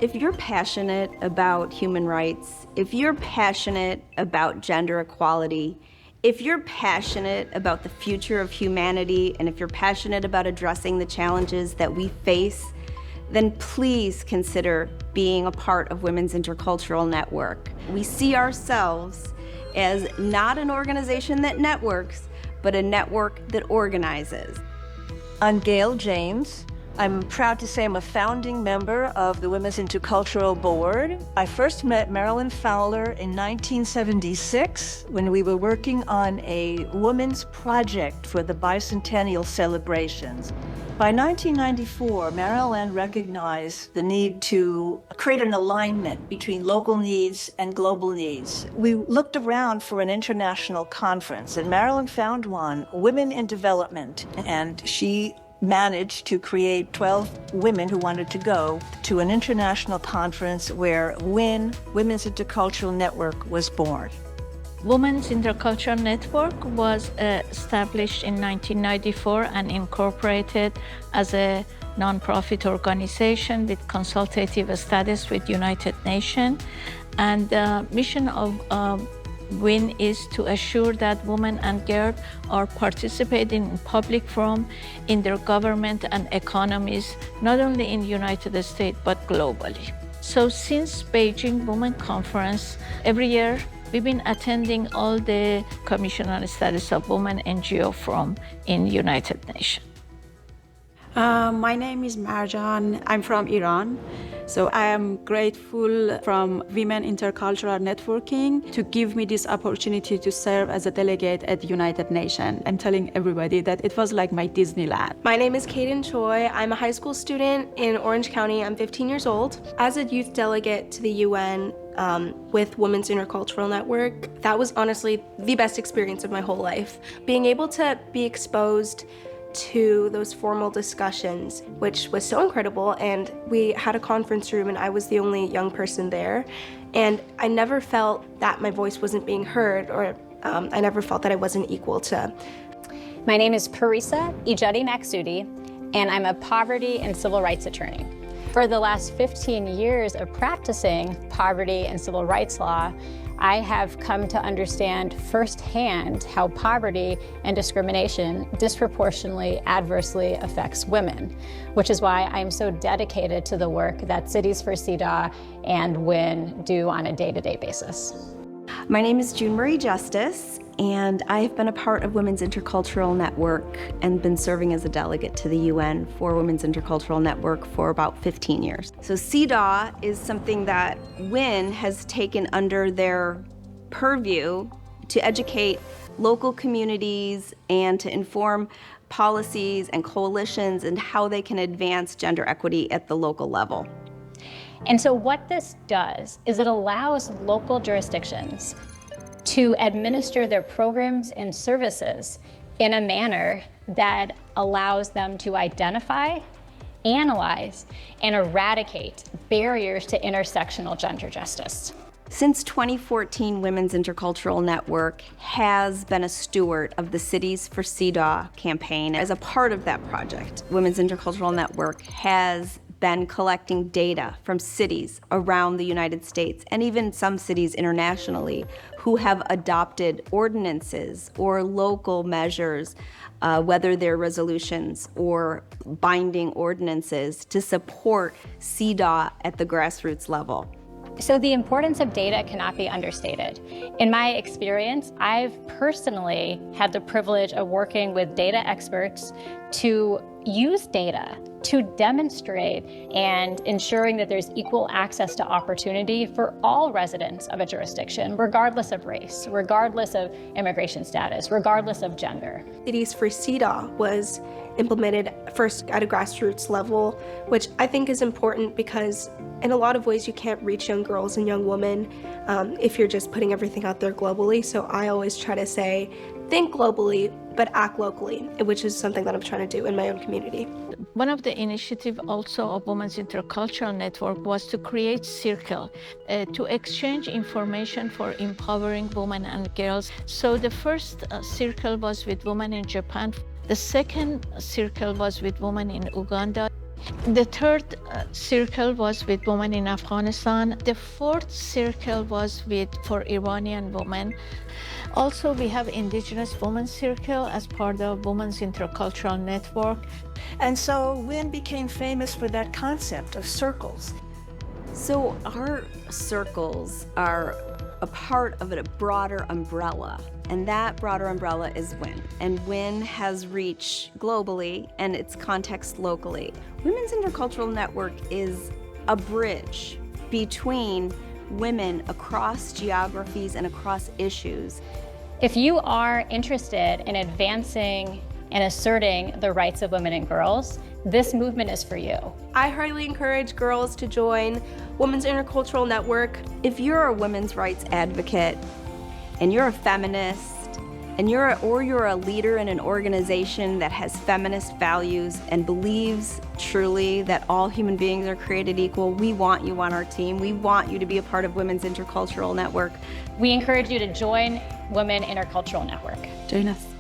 If you're passionate about human rights, if you're passionate about gender equality, if you're passionate about the future of humanity, and if you're passionate about addressing the challenges that we face, then please consider being a part of Women's Intercultural Network. We see ourselves as not an organization that networks, but a network that organizes. I'm Gail James. I'm proud to say I'm a founding member of the Women's Intercultural Board. I first met Marilyn Fowler in 1976 when we were working on a women's project for the bicentennial celebrations. By 1994, Marilyn recognized the need to create an alignment between local needs and global needs. We looked around for an international conference, and Marilyn found one, Women in Development, and she managed to create 12 women who wanted to go to an international conference where WIN, Women's Intercultural Network, was born. Women's Intercultural Network was established in 1994 and incorporated as a nonprofit organization with consultative status with United Nations. And the mission of WIN is to assure that women and girls are participating in public forum in their government and economies, not only in the United States, but globally. So since Beijing Women Conference, every year we've been attending all the Commission on the Status of Women NGO forum in United Nations. My name is Marjan. I'm from Iran. So I am grateful from Women Intercultural Networking to give me this opportunity to serve as a delegate at the United Nations. I'm telling everybody that it was like my Disneyland. My name is Kaden Choi. I'm a high school student in Orange County. I'm 15 years old. As a youth delegate to the UN with Women's Intercultural Network, that was honestly the best experience of my whole life. Being able to be exposed to those formal discussions, which was so incredible, and we had a conference room and I was the only young person there, and I never felt that my voice wasn't being heard, or I never felt that I wasn't equal to. My name is Parisa Ijadi Maksudi, and I'm a poverty and civil rights attorney. For the last 15 years of practicing poverty and civil rights law, I have come to understand firsthand how poverty and discrimination disproportionately adversely affects women, which is why I'm so dedicated to the work that Cities for CEDAW and WIN do on a day-to-day basis. My name is June Marie Justice, and I have been a part of Women's Intercultural Network and been serving as a delegate to the UN for Women's Intercultural Network for about 15 years. So CEDAW is something that WIN has taken under their purview to educate local communities and to inform policies and coalitions and how they can advance gender equity at the local level. And so what this does is it allows local jurisdictions to administer their programs and services in a manner that allows them to identify, analyze, and eradicate barriers to intersectional gender justice. Since 2014, Women's Intercultural Network has been a steward of the Cities for CEDAW campaign. As a part of that project, Women's Intercultural Network has been collecting data from cities around the United States and even some cities internationally who have adopted ordinances or local measures, whether they're resolutions or binding ordinances, to support CEDAW at the grassroots level. So the importance of data cannot be understated. In my experience, I've personally had the privilege of working with data experts to use data to demonstrate and ensuring that there's equal access to opportunity for all residents of a jurisdiction, regardless of race, regardless of immigration status, regardless of gender. Cities for CEDAW was implemented first at a grassroots level, which I think is important because in a lot of ways you can't reach young girls and young women if you're just putting everything out there globally. So I always try to say, think globally, but act locally, which is something that I'm trying to do in my own community. One of the initiatives also of Women's Intercultural Network was to create Circle, to exchange information for empowering women and girls. So the first circle was with women in Japan. The second circle was with women in Uganda. The third circle was with women in Afghanistan. The fourth circle was for Iranian women. Also, we have Indigenous Women's Circle as part of Women's Intercultural Network. And so WIN became famous for that concept of circles. So our circles are a part of a broader umbrella, and that broader umbrella is WIN. And WIN has reach globally and its context locally. Women's Intercultural Network is a bridge between women across geographies and across issues. If you are interested in advancing and asserting the rights of women and girls, this movement is for you. I highly encourage girls to join Women's Intercultural Network. If you're a women's rights advocate and you're a feminist and you're a leader in an organization that has feminist values and believes truly that all human beings are created equal, we want you on our team. We want you to be a part of Women's Intercultural Network. We encourage you to join Women Intercultural Network. Join us.